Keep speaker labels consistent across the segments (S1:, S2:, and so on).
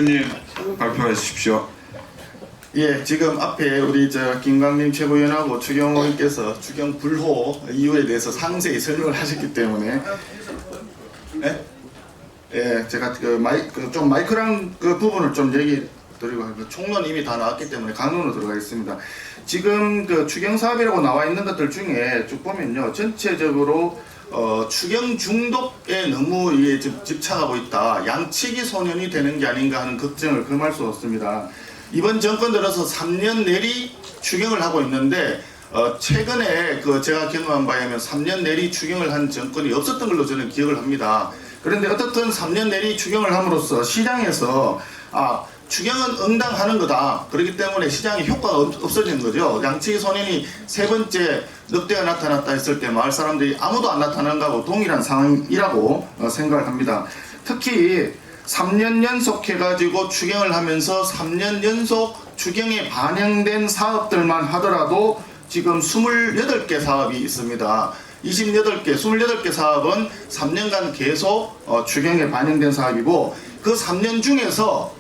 S1: 최고위원님 발표해 주십시오.
S2: 예, 지금 앞에 우리 김광림 최고위원하고 추경호 의원께서 추경 불호 이유에 대해서 상세히 설명을 하셨기 때문에 제가 좀 마이크랑 그 부분을 좀 얘기 드리고 총론 이미 다 나왔기 때문에 강론으로 들어가겠습니다. 지금 그 추경 사업이라고 나와 있는 것들 중에 쭉 보면요, 전체적으로 추경 중독에 너무 집착하고 있다. 양치기 소년이 되는 게 아닌가 하는 걱정을 금할 수 없습니다. 이번 정권 들어서 3년 내리 추경을 하고 있는데 최근에 제가 경험한 바에 의하면 3년 내리 추경을 한 정권이 없었던 걸로 저는 기억을 합니다. 그런데 어떻든 3년 내리 추경을 함으로써 시장에서 추경은 응당하는 거다. 그렇기 때문에 시장에 효과가 없어진 거죠. 양치기 소년이 세 번째 늑대가 나타났다 했을 때 마을 사람들이 아무도 안 나타나는 거하고 동일한 상황이라고 생각을 합니다. 특히 3년 연속 해가지고 추경을 하면서 3년 연속 추경에 반영된 사업들만 하더라도 지금 28개 사업이 있습니다. 28개 사업은 3년간 계속 추경에 반영된 사업이고, 그 3년 중에서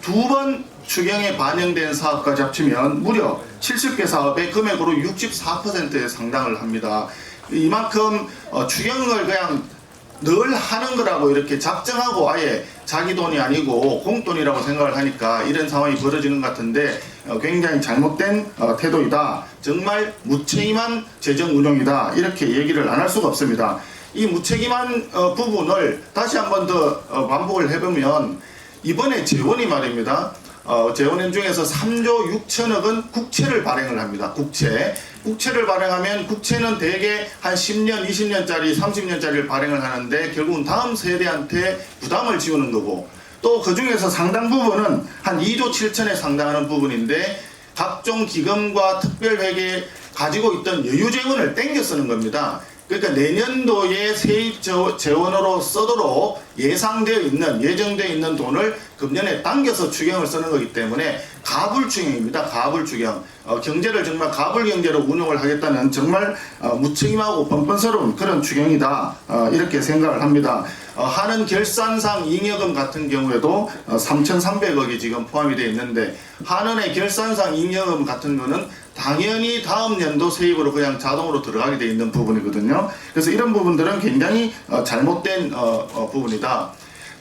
S2: 2번 추경에 반영된 사업까지 합치면 무려 70개 사업의 금액으로 64%에 상당을 합니다. 이만큼 추경을 그냥 늘 하는 거라고 이렇게 작정하고 아예 자기 돈이 아니고 공돈이라고 생각을 하니까 이런 상황이 벌어지는 것 같은데 굉장히 잘못된 태도이다. 정말 무책임한 재정 운영이다. 이렇게 얘기를 안 할 수가 없습니다. 이 무책임한 부분을 다시 한 번 더 반복을 해보면, 이번에 재원이 말입니다. 재원은 중에서 3조 6천억은 국채를 발행을 합니다. 국채를 발행하면 국채는 대개 한 10년, 20년짜리, 30년짜리를 발행을 하는데 결국은 다음 세대한테 부담을 지우는 거고, 또 그 중에서 상당 부분은 한 2조 7천에 상당하는 부분인데 각종 기금과 특별회계에 가지고 있던 여유재원을 땡겨 쓰는 겁니다. 그러니까 내년도에 세입 재원으로 쓰도록 예정되어 있는 돈을 금년에 당겨서 추경을 쓰는 거기 때문에 가불추경입니다. 가불추경. 경제를 정말 가불경제로 운용을 하겠다는 정말 무책임하고 뻔뻔스러운 그런 추경이다. 이렇게 생각을 합니다. 하는 결산상 잉여금 같은 경우에도 3,300억이 지금 포함이 되어 있는데, 한은의 결산상 잉여금 같은 거는 당연히 다음 년도 세입으로 그냥 자동으로 들어가게 되어 있는 부분이거든요. 그래서 이런 부분들은 굉장히 잘못된 부분이다.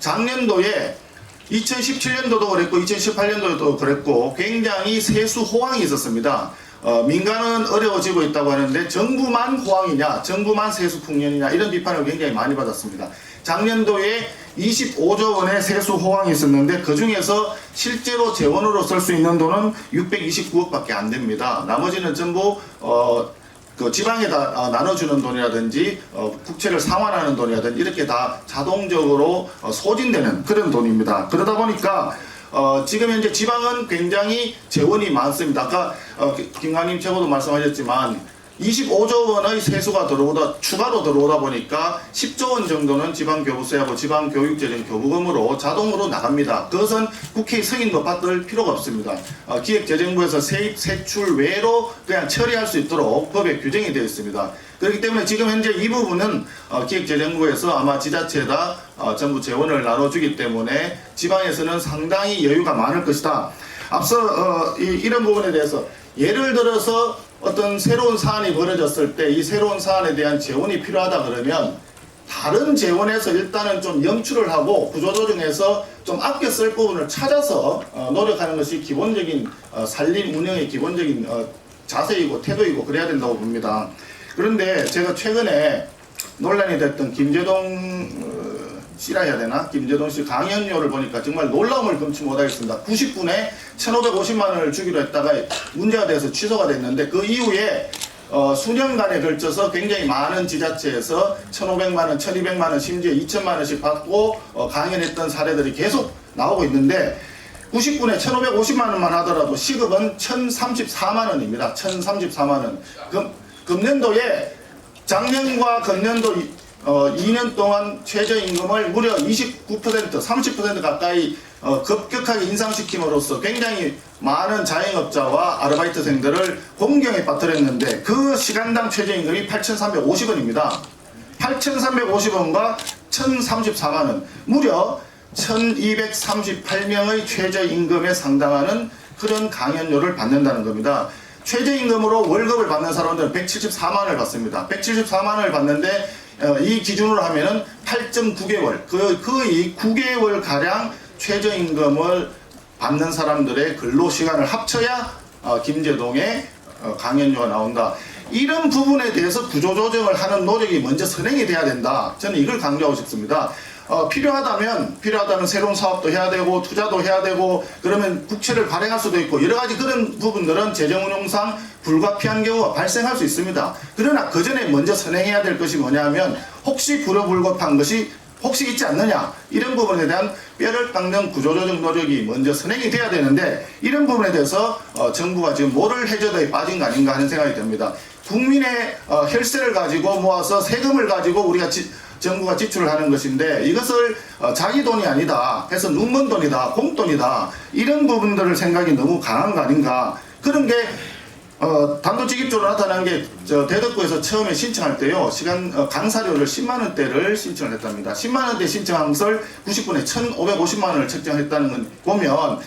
S2: 작년도에 2017년도도 그랬고 2018년도도 그랬고 굉장히 세수 호황이 있었습니다. 민간은 어려워지고 있다고 하는데 정부만 호황이냐, 정부만 세수 풍년이냐, 이런 비판을 굉장히 많이 받았습니다. 작년도에 25조 원의 세수 호황이 있었는데 그 중에서 실제로 재원으로 쓸 수 있는 돈은 629억밖에 안 됩니다. 나머지는 전부 그 지방에다 나눠주는 돈이라든지 국채를 상환하는 돈이라든지 이렇게 다 자동적으로 소진되는 그런 돈입니다. 그러다 보니까 지금 현재 지방은 굉장히 재원이 많습니다. 아까 김광림 최고도 말씀하셨지만 25조 원의 세수가 추가로 들어오다 보니까 10조 원 정도는 지방교부세하고 지방교육재정 교부금으로 자동으로 나갑니다. 그것은 국회의 승인도 받을 필요가 없습니다. 기획재정부에서 세입 세출 외로 그냥 처리할 수 있도록 법에 규정이 되어 있습니다. 그렇기 때문에 지금 현재 이 부분은 기획재정부에서 아마 지자체에다 전부 재원을 나눠주기 때문에 지방에서는 상당히 여유가 많을 것이다. 앞서 이런 부분에 대해서 예를 들어서 어떤 새로운 사안이 벌어졌을 때 이 새로운 사안에 대한 재원이 필요하다 그러면 다른 재원에서 일단은 좀 영출을 하고 구조조정해서 좀 아껴 쓸 부분을 찾아서 노력하는 것이 기본적인 산림 운영의 기본적인 자세이고 태도이고 그래야 된다고 봅니다. 그런데 제가 최근에 논란이 됐던 김제동 씨라 해야 되나? 김제동 씨 강연료를 보니까 정말 놀라움을 금치 못하겠습니다. 90분에 1,550만 원을 주기로 했다가 문제가 돼서 취소가 됐는데, 그 이후에 수년간에 걸쳐서 굉장히 많은 지자체에서 1,500만 원, 1,200만 원, 심지어 2,000만 원씩 받고 강연했던 사례들이 계속 나오고 있는데, 90분에 1,550만 원만 하더라도 시급은 1,034만 원입니다. 1,034만 원. 금년도에 작년과 금년도 2년 동안 최저임금을 무려 29%, 30% 가까이 급격하게 인상시킴으로써 굉장히 많은 자영업자와 아르바이트생들을 공경에 빠뜨렸는데, 그 시간당 최저임금이 8,350원입니다. 8,350원과 1,034만 원. 무려 1238명의 최저임금에 상당하는 그런 강연료를 받는다는 겁니다. 최저임금으로 월급을 받는 사람들은 174만 원을 받습니다. 174만 원을 받는데 이 기준으로 하면은 8.9개월, 거의 9개월 가량 최저임금을 받는 사람들의 근로시간을 합쳐야 김제동의 강연료가 나온다. 이런 부분에 대해서 구조조정을 하는 노력이 먼저 선행이 돼야 된다. 저는 이걸 강조하고 싶습니다. 필요하다면 새로운 사업도 해야 되고 투자도 해야 되고 그러면 국채를 발행할 수도 있고 여러 가지 그런 부분들은 재정운용상 불가피한 경우가 발생할 수 있습니다. 그러나 그 전에 먼저 선행해야 될 것이 뭐냐면 혹시 불허불급한 것이 혹시 있지 않느냐 이런 부분에 대한 뼈를 깎는 구조조정 노력이 먼저 선행이 돼야 되는데 이런 부분에 대해서 정부가 지금 모럴 해저드에 빠진 거 아닌가 하는 생각이 듭니다. 국민의 혈세를 가지고 모아서 세금을 가지고 우리가 정부가 지출을 하는 것인데 이것을 자기 돈이 아니다 해서 눈먼 돈이다 공돈이다 이런 부분들을 생각이 너무 강한 거 아닌가. 그런 게 단도직입적으로 나타난 게 대덕구에서 처음에 신청할 때요 강사료를 10만원대를 신청을 했답니다. 10만원대 신청한 것을 90분에 1,550만원을 책정했다는 건 보면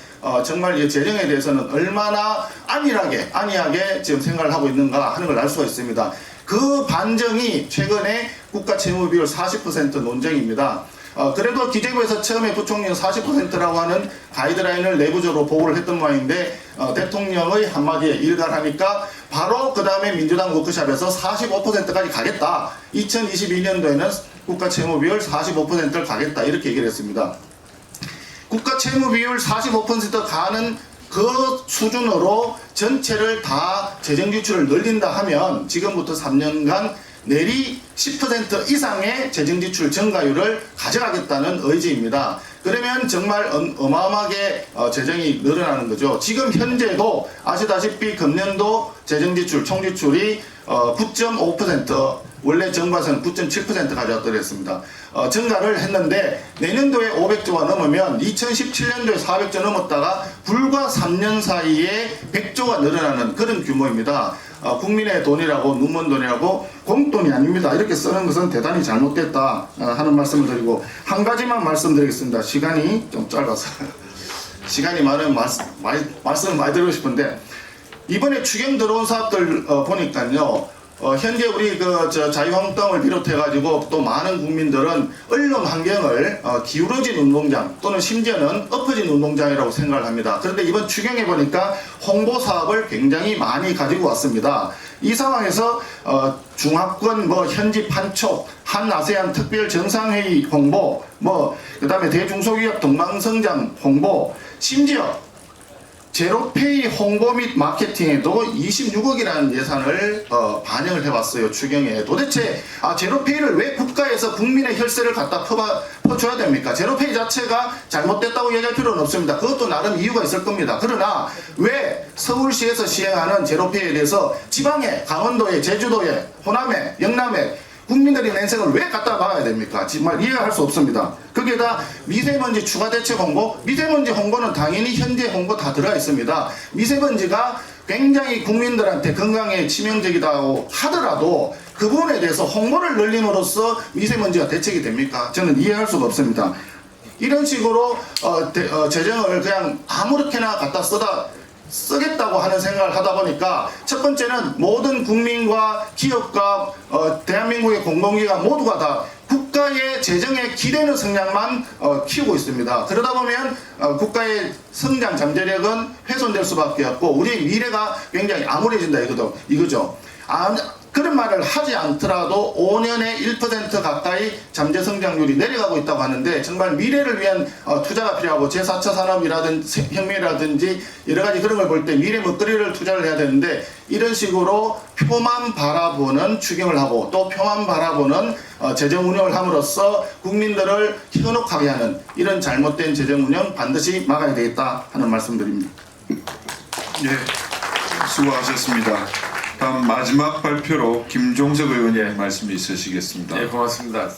S2: 정말 이 재정에 대해서는 얼마나 안이하게 지금 생각을 하고 있는가 하는 걸 알 수가 있습니다. 그 반정이 최근에 국가 채무 비율 40% 논쟁입니다. 그래도 기재부에서 처음에 부총리는 40%라고 하는 가이드라인을 내부적으로 보고를 했던 모양인데 대통령의 한마디에 일갈하니까 바로 그 다음에 민주당 워크숍에서 45%까지 가겠다. 2022년도에는 국가 채무 비율 45%를 가겠다 이렇게 얘기를 했습니다. 국가 채무 비율 45% 가는 그 수준으로 전체를 다 재정 지출을 늘린다 하면 지금부터 3년간 내리 10% 이상의 재정 지출 증가율을 가져가겠다는 의지입니다. 그러면 정말 어마어마하게 재정이 늘어나는 거죠. 지금 현재도 아시다시피 금년도 재정 지출 총지출이 9.5% 원래 정부에서는 9.7% 가져왔다고 했습니다. 증가를 했는데 내년도에 500조가 넘으면 2017년도에 400조 넘었다가 불과 3년 사이에 100조가 늘어나는 그런 규모입니다. 국민의 돈이라고 눈먼 돈이라고 공돈이 아닙니다. 이렇게 쓰는 것은 대단히 잘못됐다 하는 말씀을 드리고 한 가지만 말씀드리겠습니다. 시간이 좀 짧아서 시간이 많으면 말씀을 많이 드리고 싶은데 이번에 추경 들어온 사업들 보니까요 현재 우리 자유한국당을 비롯해가지고 또 많은 국민들은 언론 환경을 기울어진 운동장 또는 심지어는 엎어진 운동장이라고 생각을 합니다. 그런데 이번 추경에 보니까 홍보 사업을 굉장히 많이 가지고 왔습니다. 이 상황에서 중화권 현지 판촉, 한아세안 특별 정상회의 홍보, 그 다음에 대중소기업 동방성장 홍보, 심지어 제로페이 홍보 및 마케팅에도 26억이라는 예산을 반영을 해왔어요. 추경에. 도대체 제로페이를 왜 국가에서 국민의 혈세를 갖다 퍼줘야 됩니까? 제로페이 자체가 잘못됐다고 얘기할 필요는 없습니다. 그것도 나름 이유가 있을 겁니다. 그러나 왜 서울시에서 시행하는 제로페이에 대해서 지방에, 강원도에, 제주도에, 호남에, 영남에 국민들의 인생을 왜 갖다 막아야 됩니까? 정말 이해할 수 없습니다. 거기에다 미세먼지 추가 대책 홍보, 미세먼지 홍보는 당연히 현재 홍보 다 들어가 있습니다. 미세먼지가 굉장히 국민들한테 건강에 치명적이다고 하더라도 그 부분에 대해서 홍보를 늘림으로써 미세먼지가 대책이 됩니까? 저는 이해할 수가 없습니다. 이런 식으로 재정을 그냥 아무렇게나 갖다 쓰겠다고 하는 생각을 하다 보니까 첫 번째는 모든 국민과 기업과 대한민국의 공공기관 모두가 다 국가의 재정에 기대는 성향만 키우고 있습니다. 그러다 보면 국가의 성장 잠재력은 훼손될 수밖에 없고 우리의 미래가 굉장히 암울해진다 이거죠. 그런 말을 하지 않더라도 5년에 1% 가까이 잠재 성장률이 내려가고 있다고 하는데 정말 미래를 위한 투자가 필요하고 제4차 산업이라든지 혁명이라든지 여러 가지 그런 걸 볼 때 미래 먹거리를 투자를 해야 되는데 이런 식으로 표만 바라보는 추경을 하고 또 표만 바라보는 재정 운영을 함으로써 국민들을 현혹하게 하는 이런 잘못된 재정 운영 반드시 막아야 되겠다 하는 말씀드립니다.
S1: 예, 수고하셨습니다. 다음 마지막 발표로 김종석 의원님 말씀이 있으시겠습니다.
S3: 네, 고맙습니다.